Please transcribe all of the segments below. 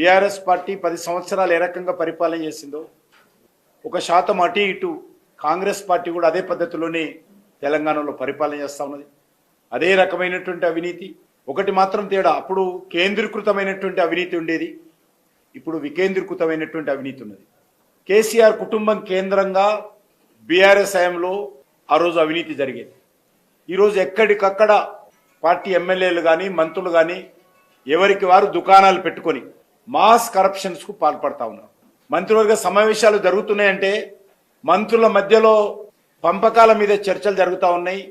BRS party 10 సంవత్సరాలు ఏ రకంగా పరిపాలన చేసిందో 1% అటు ఇటు కాంగ్రెస్ పార్టీ కూడా అదే పద్ధతిలోనే తెలంగాణలో పరిపాలన చేస్తూ ఉన్నది. అదే రకమైనటువంటి అవినీతి. ఒకటి మాత్రం తేడా, అప్పుడు కేంద్రీకృతమైనటువంటి అవినీతి ఉండేది, ఇప్పుడు వికేంద్రీకృతమైనటువంటి అవినీతి ఉన్నది. కేసీఆర్ కుటుంబం కేంద్రంగా బీఆర్ఎస్ హయాంలో ఆ రోజు అవినీతి జరిగేది. ఈరోజు ఎక్కడికక్కడ పార్టీ ఎమ్మెల్యేలు కానీ మంత్రులు కానీ ఎవరికి వారు దుకాణాలు పెట్టుకొని మాస్ కరప్షన్స్కు పాల్పడతా ఉన్నారు. మంత్రివర్గ సమావేశాలు జరుగుతున్నాయంటే మంత్రుల మధ్యలో పంపకాల మీద చర్చలు జరుగుతూ ఉన్నాయి,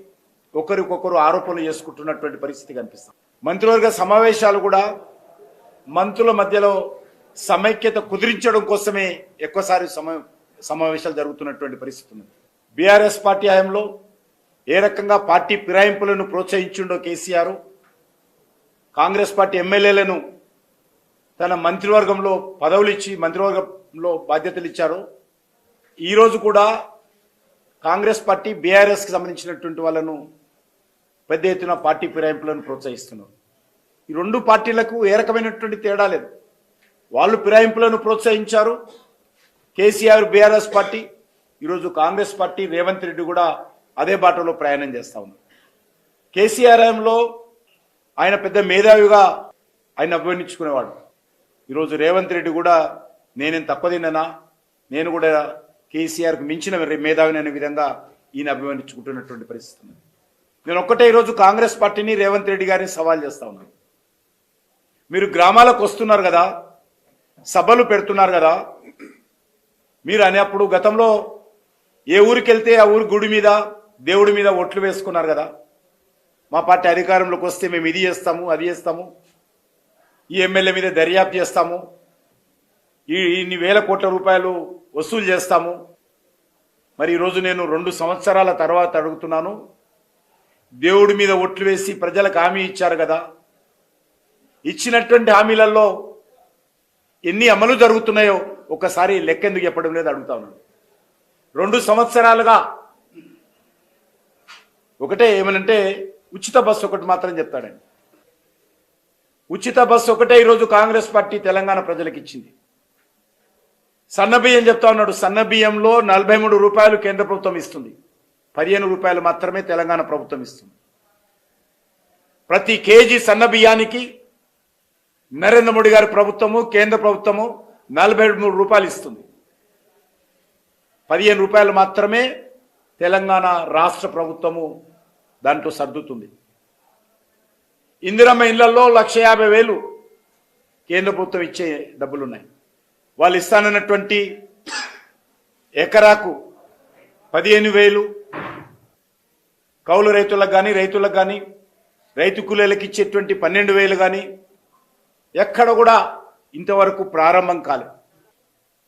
ఒకరికొకరు ఆరోపణలు చేసుకుంటున్నటువంటి పరిస్థితి కనిపిస్తుంది. మంత్రివర్గ సమావేశాలు కూడా మంత్రుల మధ్యలో సమైక్యత కుదిరించడం కోసమే ఎక్కువసారి సమావేశాలు జరుగుతున్నటువంటి పరిస్థితి ఉంది. బీఆర్ఎస్ పార్టీ హయాంలో ఏ రకంగా పార్టీ ఫిరాయింపులను ప్రోత్సహించిండో కేసీఆర్, కాంగ్రెస్ పార్టీ ఎమ్మెల్యేలను తన మంత్రివర్గంలో పదవులు ఇచ్చి మంత్రివర్గంలో బాధ్యతలు ఇచ్చారు. ఈరోజు కూడా కాంగ్రెస్ పార్టీ బీఆర్ఎస్కి సంబంధించినటువంటి వాళ్ళను పెద్ద ఎత్తున పార్టీ ఫిరాయింపులను ప్రోత్సహిస్తున్నారు. ఈ రెండు పార్టీలకు ఏ రకమైనటువంటి తేడా లేదు. వాళ్ళు ఫిరాయింపులను ప్రోత్సహించారు కేసీఆర్ బీఆర్ఎస్ పార్టీ, ఈరోజు కాంగ్రెస్ పార్టీ రేవంత్ రెడ్డి కూడా అదే బాటలో ప్రయాణం చేస్తూ ఉన్నారు. కేసీఆర్ హయాంలో ఆయన పెద్ద మేధావిగా ఆయన అభివర్ణించుకునేవాడు. ఈరోజు రేవంత్ రెడ్డి కూడా నేనేం తక్కువ తిన్నానా, నేను కూడా కేసీఆర్కు మించిన మేధావిని అనే విధంగా ఈయన అభివర్ణించుకుంటున్నటువంటి పరిస్థితి ఉంది. నేను ఒక్కటే ఈరోజు కాంగ్రెస్ పార్టీని రేవంత్ రెడ్డి గారిని సవాల్ చేస్తా ఉన్నాను. మీరు గ్రామాలకు వస్తున్నారు కదా, సభలు పెడుతున్నారు కదా, మీరు అనేప్పుడు గతంలో ఏ ఊరికి వెళ్తే ఆ ఊరి గుడి మీద దేవుడి మీద ఒట్లు వేసుకున్నారు కదా. మా పార్టీ అధికారంలోకి వస్తే మేము ఇది చేస్తాము అది చేస్తాము, ఈ ఎమ్మెల్యే మీద దర్యాప్తు చేస్తాము, ఇన్ని వేల కోట్ల రూపాయలు వసూలు చేస్తాము. మరి ఈరోజు నేను 2 సంవత్సరాల తర్వాత అడుగుతున్నాను, దేవుడి మీద ఒట్లు వేసి ప్రజలకు హామీ ఇచ్చారు కదా, ఇచ్చినటువంటి హామీలలో ఎన్ని అమలు జరుగుతున్నాయో ఒకసారి లెక్కెందుకు చెప్పడం లేదు అడుగుతా ఉన్నాను. 2 సంవత్సరాలుగా ఒకటే ఏమనంటే ఉచిత బస్సు ఒకటి మాత్రం చెప్తాడండి. ఉచిత బస్సు ఒకటే ఈరోజు కాంగ్రెస్ పార్టీ తెలంగాణ ప్రజలకు ఇచ్చింది. సన్నబియ్యం చెప్తా ఉన్నాడు, సన్నబియ్యంలో 43 రూపాయలు కేంద్ర ప్రభుత్వం ఇస్తుంది, 15 రూపాయలు మాత్రమే తెలంగాణ ప్రభుత్వం ఇస్తుంది. ప్రతి కేజీ సన్నబియ్యానికి నరేంద్ర మోడీ గారి ప్రభుత్వము కేంద్ర ప్రభుత్వము 43 రూపాయలు ఇస్తుంది, 15 రూపాయలు మాత్రమే తెలంగాణ రాష్ట్ర ప్రభుత్వము దాంట్లో సర్దుతుంది. ఇందిరమ్మ ఇళ్లలో 1,50,000 కేంద్ర ప్రభుత్వం ఇచ్చే డబ్బులున్నాయి. వాళ్ళు ఇస్తానన్నటువంటి ఎకరాకు 15,000 కౌలు రైతులకు కానీ రైతు కూలీలకు ఇచ్చేటువంటి 12,000 కానీ ఎక్కడ కూడా ఇంతవరకు ప్రారంభం కాలేదు.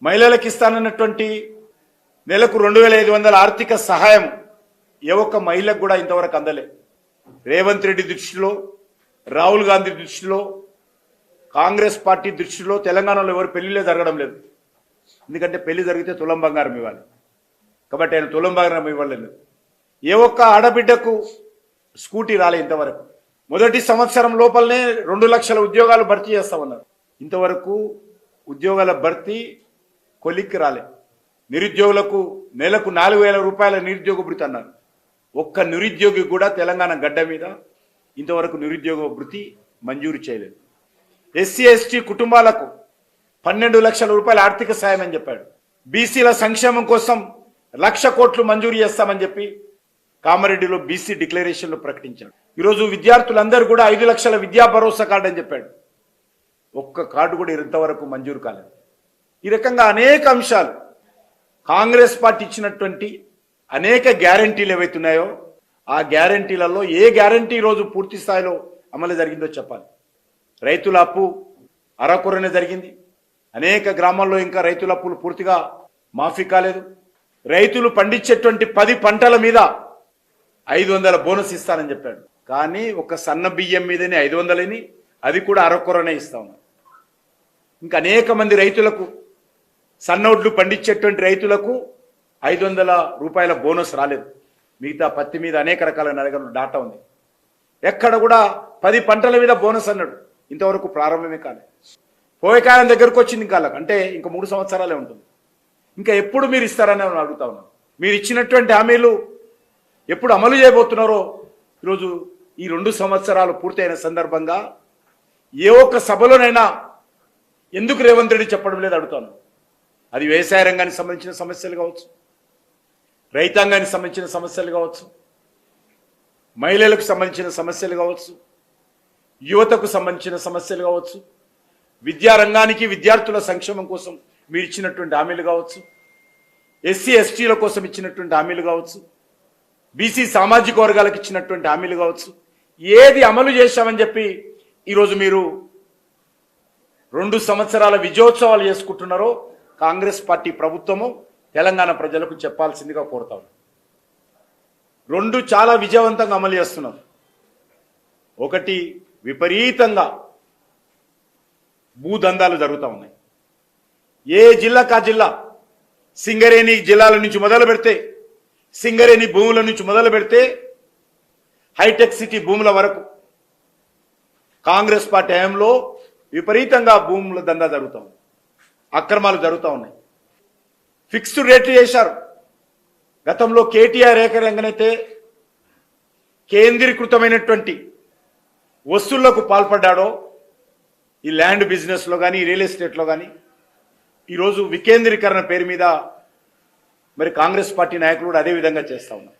మహిళలకు ఇస్తానన్నటువంటి నెలకు 2,500 ఆర్థిక సహాయం ఏ ఒక్క మహిళకు కూడా ఇంతవరకు అందలే. రేవంత్ రెడ్డి దృష్టిలో, రాహుల్ గాంధీ దృష్టిలో, కాంగ్రెస్ పార్టీ దృష్టిలో తెలంగాణలో ఎవరు పెళ్లిలే జరగడం లేదు. ఎందుకంటే పెళ్లి జరిగితే తులం బంగారం ఇవ్వాలి కాబట్టి ఆయన తులం బంగారం ఇవ్వలేదు. ఏ ఒక్క ఆడబిడ్డకు స్కూటీ రాలే ఇంతవరకు. మొదటి సంవత్సరం లోపలనే 2 లక్షల ఉద్యోగాలు భర్తీ చేస్తామన్నారు. ఇంతవరకు ఉద్యోగాల భర్తీ కొలిక్కి రాలే. నిరుద్యోగులకు నెలకు 4,000 రూపాయల నిరుద్యోగ భృతి అన్నారు. ఒక్క నిరుద్యోగి కూడా తెలంగాణ గడ్డ మీద ఇంతవరకు నిరుద్యోగ భృతి మంజూరు చేయలేదు. ఎస్సీ ఎస్టీ కుటుంబాలకు 12 లక్షల రూపాయల ఆర్థిక సాయం అని చెప్పాడు. బీసీల సంక్షేమం కోసం 1,00,000 కోట్లు మంజూరు చేస్తామని చెప్పి కామారెడ్డిలో బీసీ డిక్లరేషన్లో ప్రకటించాడు. ఈరోజు విద్యార్థులందరూ కూడా 5 లక్షల విద్యా భరోసా కార్డు అని చెప్పాడు. ఒక్క కార్డు కూడా ఇంతవరకు మంజూరు కాలేదు. ఈ రకంగా అనేక అంశాలు కాంగ్రెస్ పార్టీ ఇచ్చినటువంటి అనేక గ్యారంటీలు ఏవైతున్నాయో ఆ గ్యారంటీలలో ఏ గ్యారంటీ ఈరోజు పూర్తి స్థాయిలో అమలు జరిగిందో చెప్పాలి. రైతుల అప్పు అరకొరనే జరిగింది. అనేక గ్రామాల్లో ఇంకా రైతుల అప్పులు పూర్తిగా మాఫీ కాలేదు. రైతులు పండించేటువంటి 10 పంటల మీద 500 బోనస్ ఇస్తానని చెప్పాడు. కానీ ఒక సన్న బియ్యం మీదనే 500 అది కూడా అరకొరనే ఇస్తా ఉన్నారు. ఇంకా అనేక మంది రైతులకు సన్నొడ్లు పండించేటువంటి రైతులకు 500 రూపాయల బోనస్ రాలేదు. మిగతా పత్తి మీద అనేక రకాల నగరం డాటా ఉంది. ఎక్కడ కూడా 10 పంటల మీద బోనస్ అన్నాడు, ఇంతవరకు ప్రారంభమే కాలేదు. పోయే కాలం దగ్గరకు వచ్చింది ఇంకా వాళ్ళకి. అంటే ఇంకా 3 సంవత్సరాలే ఉంటుంది. ఇంకా ఎప్పుడు మీరు ఇస్తారని నేను అడుగుతా ఉన్నాను. మీరు ఇచ్చినటువంటి హామీలు ఎప్పుడు అమలు చేయబోతున్నారో ఈరోజు ఈ 2 సంవత్సరాలు పూర్తయిన సందర్భంగా ఏ ఒక్క సభలోనైనా ఎందుకు రేవంత్ రెడ్డి చెప్పడం లేదు అడుగుతాను. అది వ్యవసాయ రంగానికి సంబంధించిన సమస్యలు కావచ్చు, రైతాంగానికి సంబంధించిన సమస్యలు కావచ్చు, మహిళలకు సంబంధించిన సమస్యలు కావచ్చు, యువతకు సంబంధించిన సమస్యలు కావచ్చు, విద్యారంగానికి విద్యార్థుల సంక్షేమం కోసం మీరు ఇచ్చినటువంటి హామీలు కావచ్చు, ఎస్సీ ఎస్టీల కోసం ఇచ్చినటువంటి హామీలు కావచ్చు, బీసీ సామాజిక వర్గాలకు ఇచ్చినటువంటి హామీలు కావచ్చు, ఏది అమలు చేశామని చెప్పి ఈరోజు మీరు 2 సంవత్సరాల విజయోత్సవాలు చేసుకుంటున్నారో కాంగ్రెస్ పార్టీ ప్రభుత్వము తెలంగాణ ప్రజలకు చెప్పాల్సిందిగా కోరుతాను. 2 చాలా విజయవంతంగా అమలు చేస్తున్నారు. ఒకటి, విపరీతంగా భూదందాలు జరుగుతూ ఉన్నాయి. ఏ జిల్లాకా జిల్లా, సింగరేణి జిల్లాల నుంచి మొదలు పెడితే, సింగరేణి భూముల నుంచి మొదలు పెడితే హైటెక్ సిటీ భూముల వరకు కాంగ్రెస్ పార్టీ హయాంలో విపరీతంగా భూముల దందా జరుగుతూ ఉంది, అక్రమాలు జరుగుతూ ఉన్నాయి. ఫిక్స్డ్ రేట్లు చేశారు. గతంలో కేటీఆర్ ఏకరంగానైతే కేంద్రీకృతమైనటువంటి వస్తువులకు పాల్పడ్డాడో ఈ ల్యాండ్ బిజినెస్లో కానీ రియల్ ఎస్టేట్లో కానీ, ఈరోజు వికేంద్రీకరణ పేరు మీద మరి కాంగ్రెస్ పార్టీ నాయకులు కూడా అదే విధంగా చేస్తూ ఉన్నారు.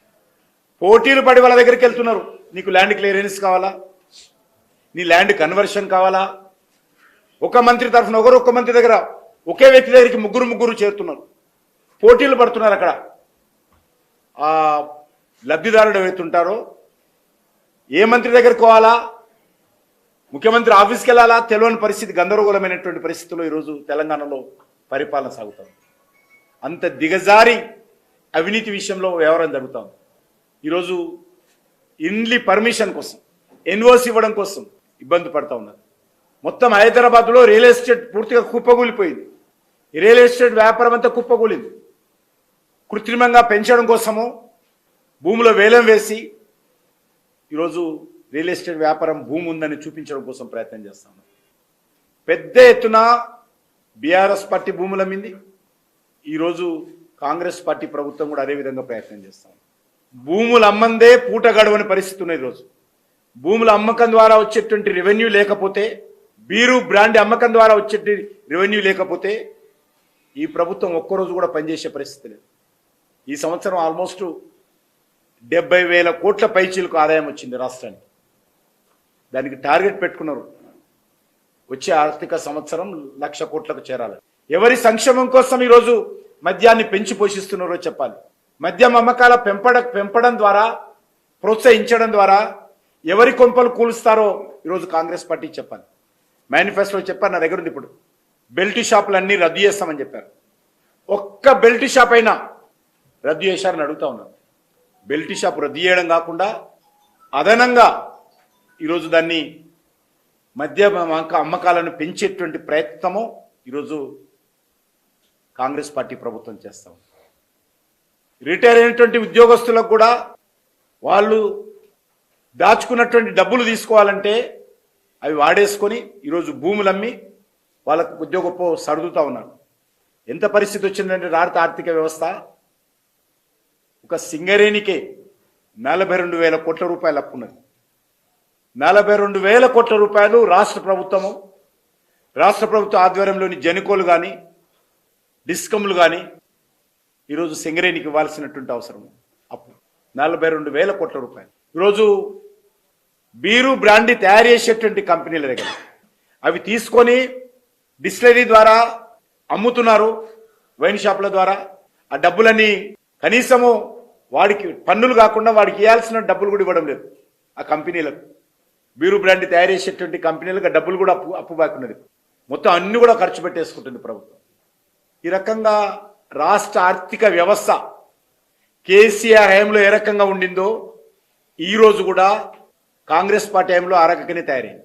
పోటీలు పడి వాళ్ళ దగ్గరికి వెళ్తున్నారు. నీకు ల్యాండ్ క్లియరెన్స్ కావాలా, నీ ల్యాండ్ కన్వర్షన్ కావాలా, ఒక మంత్రి తరఫున ఒక్క మంత్రి దగ్గర ఒకే వ్యక్తి దగ్గరికి ముగ్గురు చేరుతున్నారు, పోటీలు పడుతున్నారు. అక్కడ ఆ లబ్ధిదారుడు ఎవరైతుంటారో ఏ మంత్రి దగ్గరికి పోవాలా, ముఖ్యమంత్రి ఆఫీస్కి వెళ్ళాలా తెలియని పరిస్థితి, గందరగోళమైనటువంటి పరిస్థితుల్లో ఈరోజు తెలంగాణలో పరిపాలన సాగుతాం. అంత దిగజారి అవినీతి విషయంలో వ్యవహారం జరుగుతాం. ఈరోజు ఇన్లీ పర్మిషన్ కోసం, ఎన్ఓసి ఇవ్వడం కోసం ఇబ్బంది పడుతూ ఉన్నారు. మొత్తం హైదరాబాద్లో రియల్ ఎస్టేట్ పూర్తిగా కుప్పగూలిపోయింది. ఈ రియల్ ఎస్టేట్ వ్యాపారం అంతా కుప్పగూలింది. కృత్రిమంగా పెంచడం కోసము భూముల వేలం వేసి ఈరోజు రియల్ ఎస్టేట్ వ్యాపారం భూమి ఉందని చూపించడం కోసం ప్రయత్నం చేస్తాము. పెద్ద ఎత్తున బీఆర్ఎస్ పార్టీ భూముల మీది ఈరోజు కాంగ్రెస్ పార్టీ ప్రభుత్వం కూడా అదేవిధంగా ప్రయత్నం చేస్తాం. భూములు అమ్మందే పూట గడవని పరిస్థితి ఉన్నది. ఈరోజు భూముల అమ్మకం ద్వారా వచ్చేటువంటి రెవెన్యూ లేకపోతే, బీరు బ్రాండ్ అమ్మకం ద్వారా వచ్చే రెవెన్యూ లేకపోతే ఈ ప్రభుత్వం ఒక్కరోజు కూడా పనిచేసే పరిస్థితి లేదు. ఈ సంవత్సరం ఆల్మోస్ట్ 70,000 కోట్ల పైచీలకు ఆదాయం వచ్చింది రాష్ట్రానికి. దానికి టార్గెట్ పెట్టుకున్నారు, వచ్చే ఆర్థిక సంవత్సరం 1,00,000 కోట్లకు చేరాలి. ఎవరి సంక్షేమం కోసం ఈరోజు మద్యాన్ని పెంచి పోషిస్తున్నారో చెప్పాలి. మద్యం అమ్మకాల పెంపడం ద్వారా, ప్రోత్సహించడం ద్వారా ఎవరి కొంపలు కూలుస్తారో ఈరోజు కాంగ్రెస్ పార్టీ చెప్పాలి. మేనిఫెస్టోలో చెప్పారు, నా దగ్గర ఉంది. ఇప్పుడు బెల్ట్ షాపులన్నీ రద్దు చేస్తామని చెప్పారు. ఒక్క బెల్ట్ షాప్ అయినా రద్దు చేశారని అడుగుతా ఉన్నాను. బెల్ట్ షాప్ రద్దు చేయడం కాకుండా అదనంగా ఈరోజు దాన్ని మద్య అమ్మకాలను పెంచేటువంటి ప్రయత్నము ఈరోజు కాంగ్రెస్ పార్టీ ప్రభుత్వం చేస్తాం. రిటైర్ అయినటువంటి ఉద్యోగస్తులకు కూడా వాళ్ళు దాచుకున్నటువంటి డబ్బులు తీసుకోవాలంటే అవి వాడేసుకొని ఈరోజు భూములు అమ్మి వాళ్ళకు ఉద్యోగపో సర్దుతూ ఉన్నారు. ఎంత పరిస్థితి వచ్చిందంటే భారత ఆర్థిక వ్యవస్థ ఒక సింగరేణికే 42,000 కోట్ల రూపాయలు అప్పున్నది. 42,000 కోట్ల రూపాయలు రాష్ట్ర ప్రభుత్వ ఆధ్వర్యంలోని జెన్కోలు కానీ డిస్కమ్లు కానీ ఈరోజు సింగరేణికి ఇవ్వాల్సినటువంటి అవసరం అప్పు 42,000 కోట్ల రూపాయలు. ఈరోజు బీరు బ్రాండీ తయారు చేసేటువంటి కంపెనీల దగ్గర అవి తీసుకొని డిస్టిలరీ ద్వారా అమ్ముతున్నారు, వైన్ షాపుల ద్వారా. ఆ డబ్బులని కనీసము వాడికి పన్నులు కాకుండా వాడికి ఇవ్వాల్సిన డబ్బులు కూడా ఇవ్వడం లేదు ఆ కంపెనీలకు. బీరు బ్రాండీ తయారు చేసేటువంటి కంపెనీలకు ఆ డబ్బులు కూడా అప్పు బాకున్నది. మొత్తం అన్ని కూడా ఖర్చు పెట్టేసుకుంటుంది ప్రభుత్వం. ఈ రకంగా రాష్ట్ర ఆర్థిక వ్యవస్థ కేసీఆర్ హయాంలో ఏ రకంగా ఉండిందో ఈరోజు కూడా కాంగ్రెస్ పార్టీ హయాంలో ఆ రకంగానే తయారైంది.